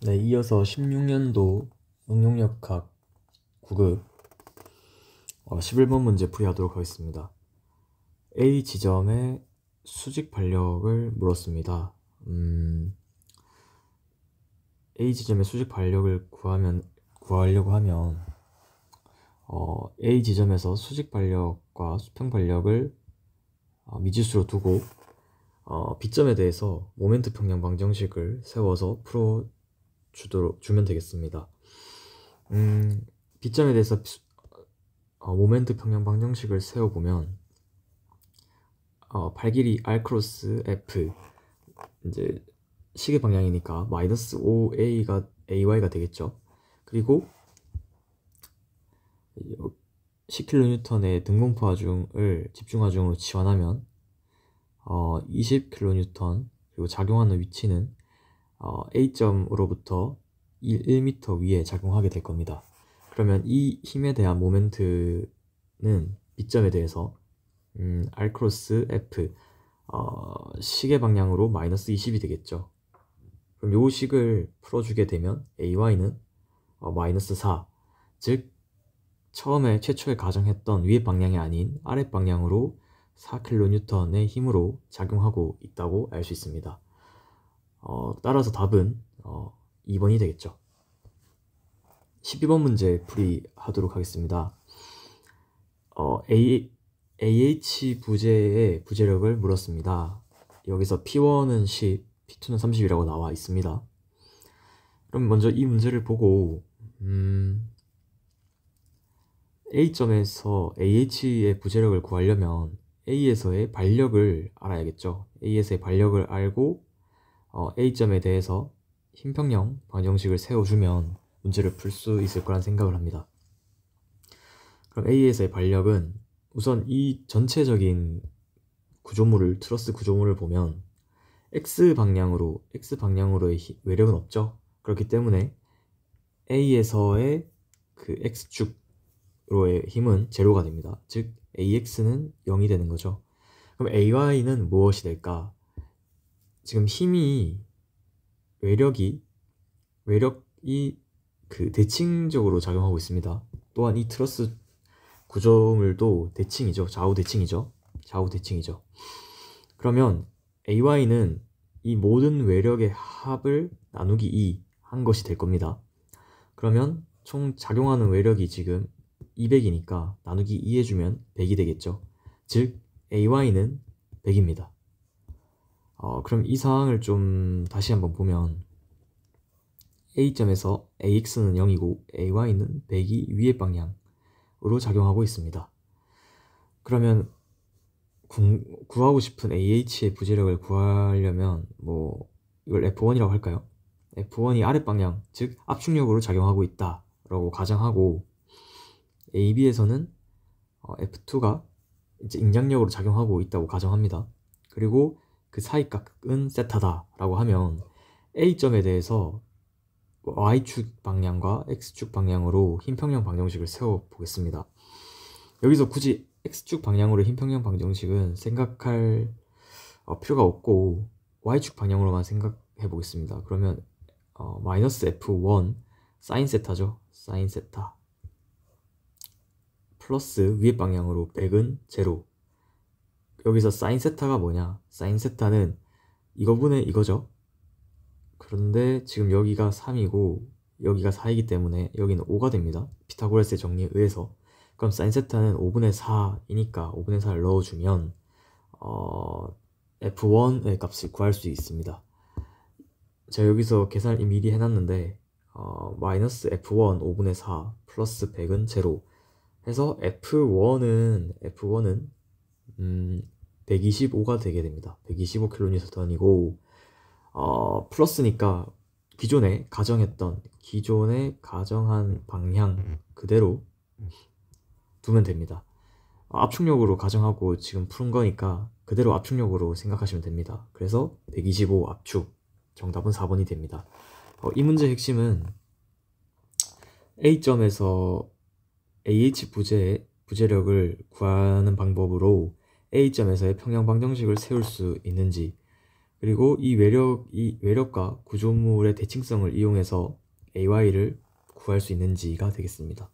네, 이어서 16년도 응용역학 9급 11번 문제 풀이하도록 하겠습니다. A 지점의 수직 반력을 물었습니다. A 지점의 수직 반력을 구하려고 하면 A 지점에서 수직 반력과 수평 반력을 미지수로 두고 B점에 대해서 모멘트 평형 방정식을 세워서 주면 되겠습니다. B점에 대해서 모멘트 평형 방정식을 세워보면 팔 길이 R 크로스 F, 이제 시계 방향이니까 마이너스 5A가 AY가 되겠죠. 그리고 10kN의 등분포하중을 집중하중으로 치환하면 20kN, 그리고 작용하는 위치는 A점으로부터 1m 위에 작용하게 될 겁니다. 그러면 이 힘에 대한 모멘트는 B점에 대해서 R 크로스 F, 시계 방향으로 마이너스 20이 되겠죠. 그럼 요 식을 풀어주게 되면 AY는 마이너스 4, 즉 최초에 가정했던 위의 방향이 아닌 아랫 방향으로 4kN의 힘으로 작용하고 있다고 알 수 있습니다. 따라서 답은 2번이 되겠죠. 12번 문제 풀이하도록 하겠습니다. AH 부재의 부재력을 물었습니다. 여기서 P1은 10, P2는 30이라고 나와 있습니다. 그럼 먼저 이 문제를 보고 A점에서 AH의 부재력을 구하려면 A에서의 반력을 알아야겠죠. A에서의 반력을 알고 A점에 대해서 힘평형 방정식을 세워주면 문제를 풀 수 있을 거란 생각을 합니다. 그럼 A에서의 반력은 우선 이 전체적인 구조물을, 트러스 구조물을 보면 X방향으로의 외력은 없죠. 그렇기 때문에 A에서의 그 X축으로의 힘은 제로가 됩니다. 즉 AX는 0이 되는 거죠. 그럼 AY는 무엇이 될까? 지금 외력이 그 대칭적으로 작용하고 있습니다. 또한 이 트러스 구조물도 대칭이죠. 좌우 대칭이죠. 그러면 AY는 이 모든 외력의 합을 나누기 2 한 것이 될 겁니다. 그러면 총 작용하는 외력이 지금 200이니까 나누기 2 해주면 100이 되겠죠. 즉 AY는 100입니다. 그럼 이 상황을 좀 다시 한번 보면 A점에서 AX는 0이고 AY는 100이 위의 방향으로 작용하고 있습니다. 그러면 구하고 싶은 AH의 부재력을 구하려면 이걸 F1이라고 할까요? F1이 아랫방향, 즉 압축력으로 작용하고 있다 라고 가정하고, AB에서는 F2가 이제 인장력으로 작용하고 있다고 가정합니다. 그리고 그 사이각은 세타다 라고 하면 A점에 대해서 Y축 방향과 X축 방향으로 힘평형 방정식을 세워 보겠습니다. 여기서 굳이 X축 방향으로 힘평형 방정식은 생각할 필요가 없고 Y축 방향으로만 생각해 보겠습니다. 그러면 마이너스 F1 사인 세타죠. 사인 세타 플러스 위의 방향으로 100은 제로. 여기서 사인 세타가 뭐냐? 사인 세타는 이거분의 이거죠. 그런데 지금 여기가 3이고 여기가 4이기 때문에 여기는 5가 됩니다. 피타고라스의 정리에 의해서. 그럼 사인 세타는 5분의 4이니까 5분의 4를 넣어주면 F1의 값을 구할 수 있습니다. 제가 여기서 계산을 미리 해놨는데 마이너스 F1 5분의 4 플러스 100은 제로 해서 F1은 125가 되게 됩니다. 125kN이고 플러스니까 기존에 가정한 방향 그대로 두면 됩니다. 압축력으로 가정하고 지금 푸는 거니까 그대로 압축력으로 생각하시면 됩니다. 그래서 125 압축, 정답은 4번이 됩니다. 이 문제의 핵심은 A점에서 AH 부재력을 구하는 방법으로 A점에서의 평형 방정식을 세울 수 있는지, 그리고 이 외력과 구조물의 대칭성을 이용해서 AY를 구할 수 있는지가 되겠습니다.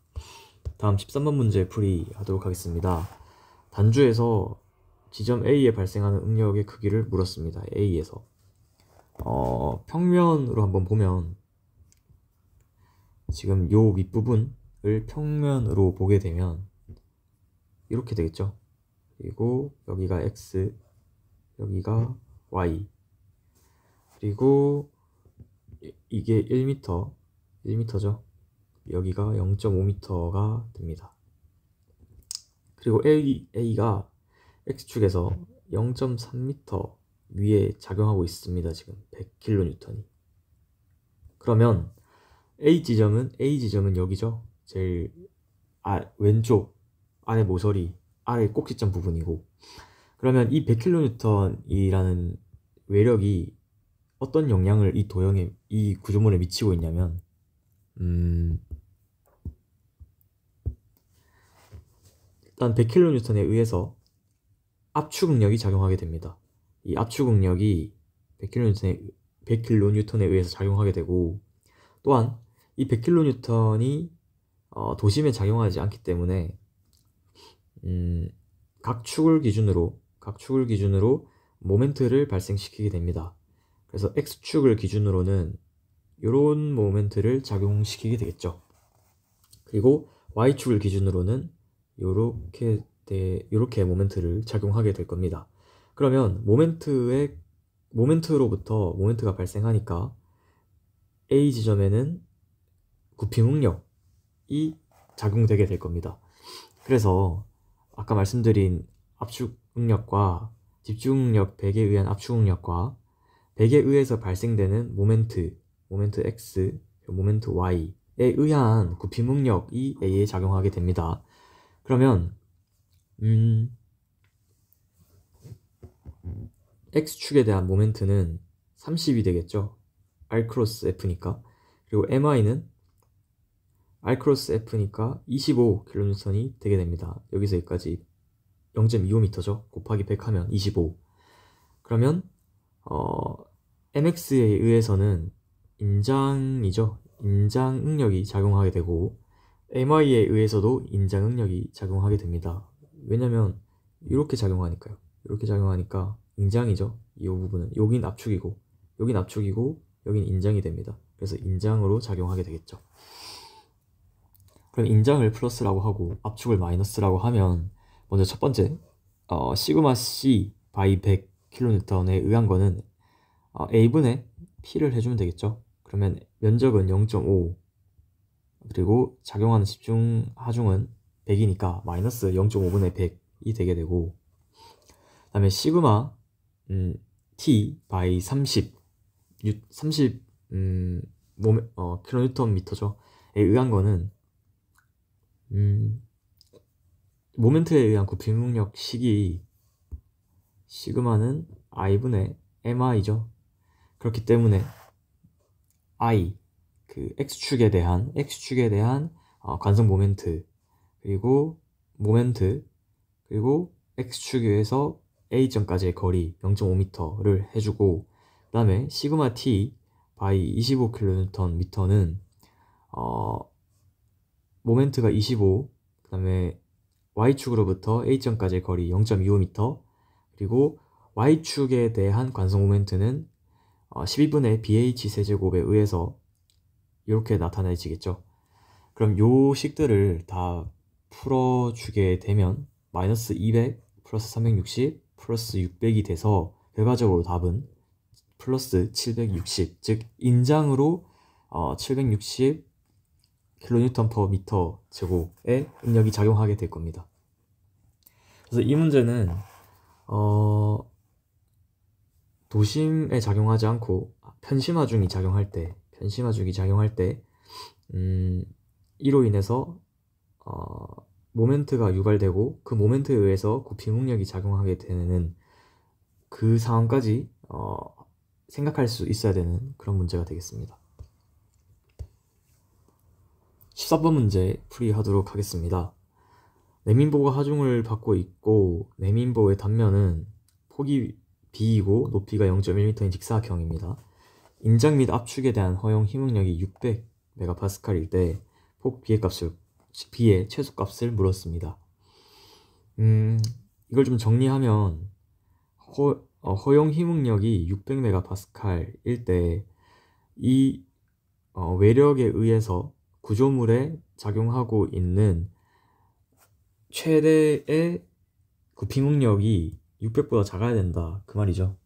다음 13번 문제 풀이하도록 하겠습니다. 단주에서 지점 A에 발생하는 응력의 크기를 물었습니다. A에서 평면으로 한번 보면 지금 요 윗부분을 평면으로 보게 되면 이렇게 되겠죠. 그리고 여기가 X, 여기가 Y, 그리고 이게 1m죠. 여기가 0.5m가 됩니다. 그리고 A가 X축에서 0.3m 위에 작용하고 있습니다. 지금 100kN. 그러면 A 지점은 여기죠. 제일 왼쪽 아래 모서리 아래 꼭지점 부분이고, 그러면 이 100kN이라는 외력이 어떤 영향을 이 도형에, 이 구조물에 미치고 있냐면 일단 100kN에 의해서 압축응력이 작용하게 됩니다. 이 압축응력이 100kN에 의해서 작용하게 되고, 또한 이 100kN이 도심에 작용하지 않기 때문에 각축을 기준으로 모멘트를 발생시키게 됩니다. 그래서 X축을 기준으로는 이런 모멘트를 작용시키게 되겠죠. 그리고 Y축을 기준으로는 요렇게 모멘트를 작용하게 될 겁니다. 그러면 모멘트로부터 모멘트가 발생하니까 A 지점에는 굽힘응력이 작용되게 될 겁니다. 그래서 아까 말씀드린 압축응력과 집중응력 100에 의한 압축응력과 100에 의해서 발생되는 모멘트 X, 모멘트 Y에 의한 굽힘응력이 A에 작용하게 됩니다. 그러면 X축에 대한 모멘트는 30이 되겠죠. R 크로스 F니까. 그리고 MI는 R 크로스 F니까 25kN이 되게 됩니다. 여기서 여기까지 0.25m죠. 곱하기 100 하면 25. 그러면 MX에 의해서는 인장이죠. 인장응력이 작용하게 되고, MI에 의해서도 인장응력이 작용하게 됩니다. 왜냐면 이렇게 작용하니까요. 이렇게 작용하니까 인장이죠. 이 부분은 여긴 압축이고 여긴 인장이 됩니다. 그래서 인장으로 작용하게 되겠죠. 그럼 인장을 플러스라고 하고 압축을 마이너스라고 하면, 먼저 첫 번째 시그마 C 바이 100kN에 의한 거는 A분의 P를 해주면 되겠죠. 그러면 면적은 0.5, 그리고 작용하는 집중 하중은 100이니까 마이너스 0.5분의 100이 되게 되고, 그 다음에 시그마 T 바이 30 킬로뉴턴 미터죠에 의한 거는 모멘트에 의한 굽힘응력 식이 시그마는 I분의 MI죠. 그렇기 때문에 I, 그 X축에 대한 관성 모멘트, 그리고 X축에서 A점까지의 거리 0.5m를 해주고, 그 다음에 시그마 T 바이 25kNm는 모멘트가 25, 그 다음에 Y축으로부터 A점까지의 거리 0.25m, 그리고 Y축에 대한 관성 모멘트는 12분의 BH 세제곱에 의해서 이렇게 나타내지겠죠. 그럼 요 식들을 다 풀어주게 되면 마이너스 200 플러스 360 플러스 600이 돼서 결과적으로 답은 플러스 760, 즉 인장으로 760 kN per 미터 제곱의 응력이 작용하게 될 겁니다. 그래서 이 문제는 도심에 작용하지 않고 편심하중이 작용할 때 이로 인해서 모멘트가 유발되고 그 모멘트에 의해서 굽힘응력이 작용하게 되는 그 상황까지 생각할 수 있어야 되는 그런 문제가 되겠습니다. 14번 문제 풀이하도록 하겠습니다. 내민보가 하중을 받고 있고 내민보의 단면은 폭이 B이고 높이가 0.1m인 직사각형입니다. 인장 및 압축에 대한 허용 힘응력이 600MPa일 때 폭 B의 최소값을 물었습니다. 이걸 좀 정리하면 허용 힘응력이 600MPa일 때 이 외력에 의해서 구조물에 작용하고 있는 최대의 굽힘응력이 600보다 작아야 된다 그 말이죠.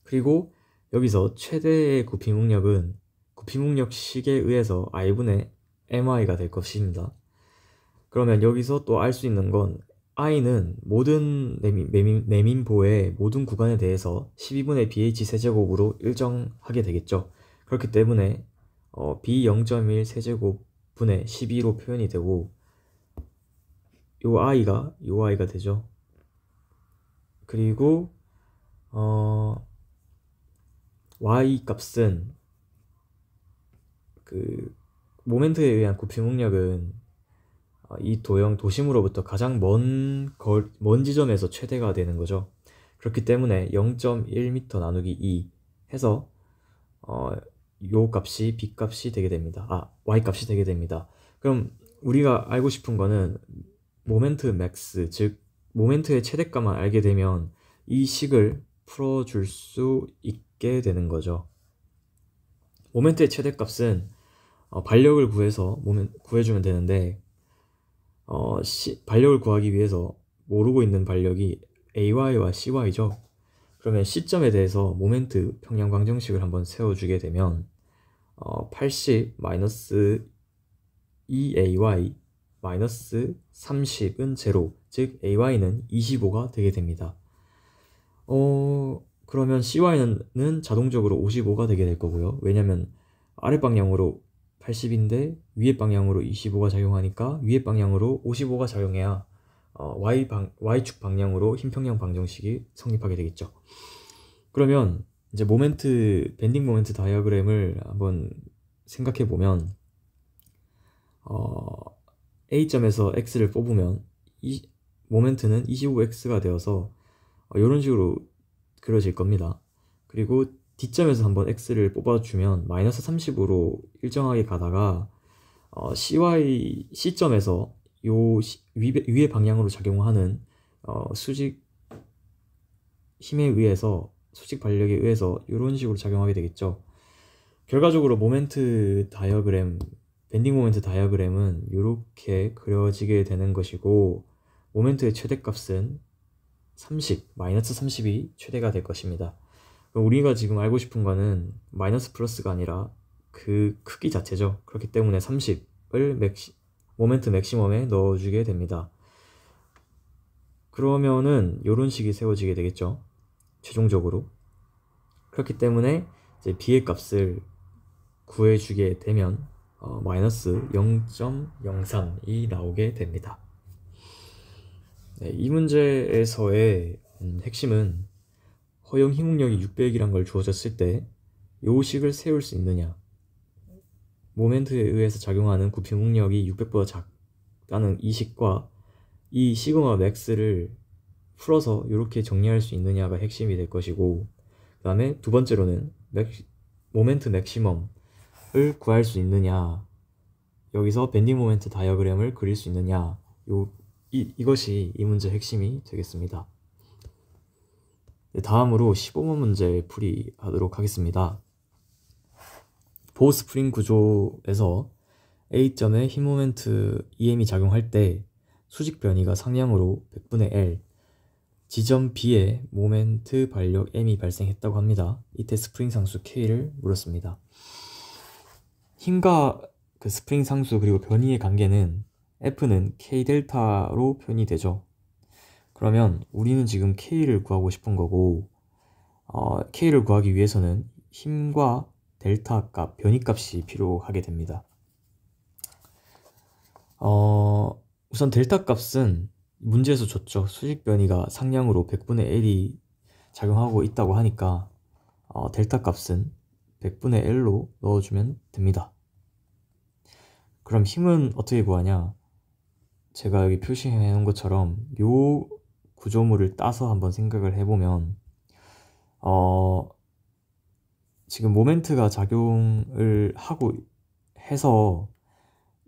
그리고 여기서 최대의 굽힘응력은 굽힘응력식에 의해서 I분의 MI가 될 것입니다. 그러면 여기서 또 알 수 있는 건 I는 모든 내민보의 모든 구간에 대해서 12분의 BH 세제곱으로 일정하게 되겠죠. 그렇기 때문에 B0.1 세제곱분의 12로 표현이 되고 요 I가 되죠. 그리고 Y 값은 그 모멘트에 의한 굽힘응력은 이 도심으로부터 가장 먼 지점에서 최대가 되는 거죠. 그렇기 때문에 0.1m 나누기 2 해서 요 값이 B 값이 되게 됩니다. Y 값이 되게 됩니다. 그럼 우리가 알고 싶은 거는 모멘트 맥스, 즉 모멘트의 최대값만 알게 되면 이 식을 풀어줄 수 있게 되는 거죠. 모멘트의 최대값은 반력을 구해주면 되는데 반력을 구하기 위해서 모르고 있는 반력이 AY와 CY죠. 그러면 C점에 대해서 모멘트 평형방정식을 한번 세워주게 되면 80 마이너스 2AY 마이너스 30은 제로, 즉 AY는 25가 되게 됩니다. 그러면 CY는 자동적으로 55가 되게 될 거고요. 왜냐면 아랫 방향으로 80인데 위에 방향으로 25가 작용하니까 위에 방향으로 55가 작용해야 Y축 방향으로 힘평형 방정식이 성립하게 되겠죠. 그러면 이제 밴딩 모멘트 다이어그램을 한번 생각해 보면 A점에서 X를 뽑으면 이 모멘트는 25X가 되어서 이런 식으로 그려질 겁니다. 그리고 D점에서 한번 X를 뽑아주면 마이너스 30으로 일정하게 가다가 C점에서 요 위의 방향으로 작용하는 수직 힘에 의해서, 수직 반력에 의해서 이런 식으로 작용하게 되겠죠. 결과적으로 밴딩 모멘트 다이어그램은 이렇게 그려지게 되는 것이고, 모멘트의 최대값은 30, 마이너스 30이 최대가 될 것입니다. 우리가 지금 알고 싶은 거는 마이너스 플러스가 아니라 그 크기 자체죠. 그렇기 때문에 30을 모멘트 맥시멈에 넣어주게 됩니다. 그러면은 이런 식이 세워지게 되겠죠. 최종적으로. 그렇기 때문에 이제 B의 값을 구해주게 되면 마이너스 0.03이 나오게 됩니다. 네, 이 문제에서의 핵심은 허용 힘응력이 600이란 걸 주어졌을 때 요 식을 세울 수 있느냐, 모멘트에 의해서 작용하는 굽힘응력이 600보다 작다는 이 식과 이 시그마 맥스를 풀어서 이렇게 정리할 수 있느냐가 핵심이 될 것이고, 그 다음에 두 번째로는 모멘트 맥시멈을 구할 수 있느냐, 여기서 밴딩 모멘트 다이어그램을 그릴 수 있느냐, 이것이 이 문제의 핵심이 되겠습니다. 다음으로 15번 문제 풀이하도록 하겠습니다. 보스프링 구조에서 A점에 힘 모멘트 EM이 작용할 때 수직 변이가 상량으로 100분의 L, 지점 B에 모멘트 반력 M이 발생했다고 합니다. 이때 스프링 상수 K를 물었습니다. 힘과 그 스프링 상수 그리고 변이의 관계는 F는 K 델타로 표현이 되죠. 그러면 우리는 지금 K를 구하고 싶은 거고, K를 구하기 위해서는 힘과 델타 값, 변이 값이 필요하게 됩니다. 우선 델타 값은 문제에서 줬죠. 수직 변이가 상량으로 100분의 L이 작용하고 있다고 하니까 델타 값은 100분의 L로 넣어주면 됩니다. 그럼 힘은 어떻게 구하냐? 제가 여기 표시해 놓은 것처럼 요 구조물을 따서 한번 생각을 해보면 지금 모멘트가 작용을 하고 해서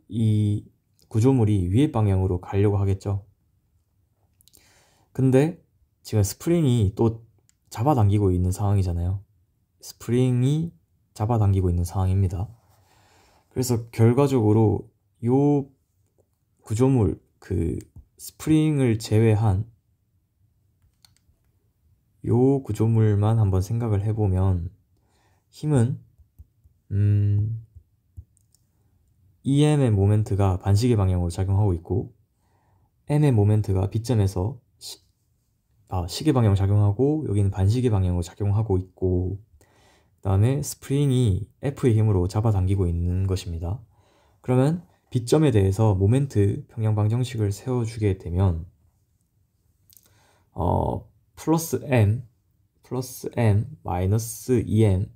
이 구조물이 위의 방향으로 가려고 하겠죠. 근데 지금 스프링이 또 잡아당기고 있는 상황이잖아요. 스프링이 잡아당기고 있는 상황입니다. 그래서 결과적으로 요 구조물, 그 스프링을 제외한 요 구조물만 한번 생각을 해보면 힘은 EM의 모멘트가 반시계 방향으로 작용하고 있고 M의 모멘트가 B점에서 시계 방향으로 작용하고 여기는 반시계 방향으로 작용하고 있고 그 다음에 스프링이 F의 힘으로 잡아당기고 있는 것입니다. 그러면 B점에 대해서 모멘트 평형방정식을 세워주게 되면 플러스 M 마이너스 EM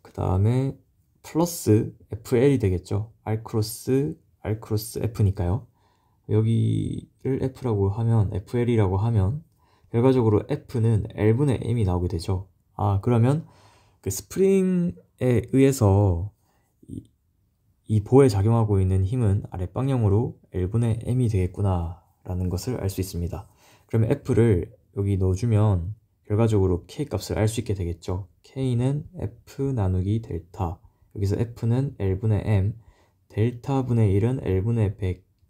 그 다음에 플러스 FL이 되겠죠. R 크로스 F니까요. 여기를 F라고 하면 FL이라고 하면 결과적으로 F는 L분의 M이 나오게 되죠. 그러면 그 스프링에 의해서 이 보에 작용하고 있는 힘은 아랫방향으로 L분의 M이 되겠구나 라는 것을 알 수 있습니다. 그러면 F를 여기 넣어주면 결과적으로 K 값을 알 수 있게 되겠죠. K는 F 나누기 델타, 여기서 F는 L분의 M, 델타 분의 1은 L분의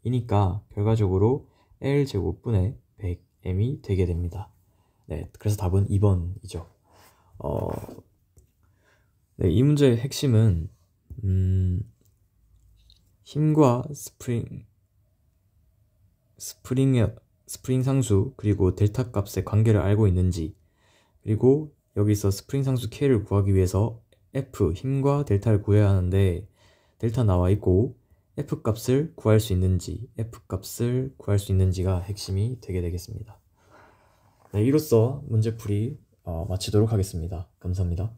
100이니까 결과적으로 L제곱분의 100M이 되게 됩니다. 네, 그래서 답은 2번이죠. 네, 이 문제의 핵심은 힘과 스프링 상수 그리고 델타 값의 관계를 알고 있는지, 그리고 여기서 스프링 상수 K를 구하기 위해서 F 힘과 델타를 구해야 하는데 델타 나와 있고 F 값을 구할 수 있는지가 핵심이 되게 되겠습니다. 네, 이로써 문제풀이 마치도록 하겠습니다. 감사합니다.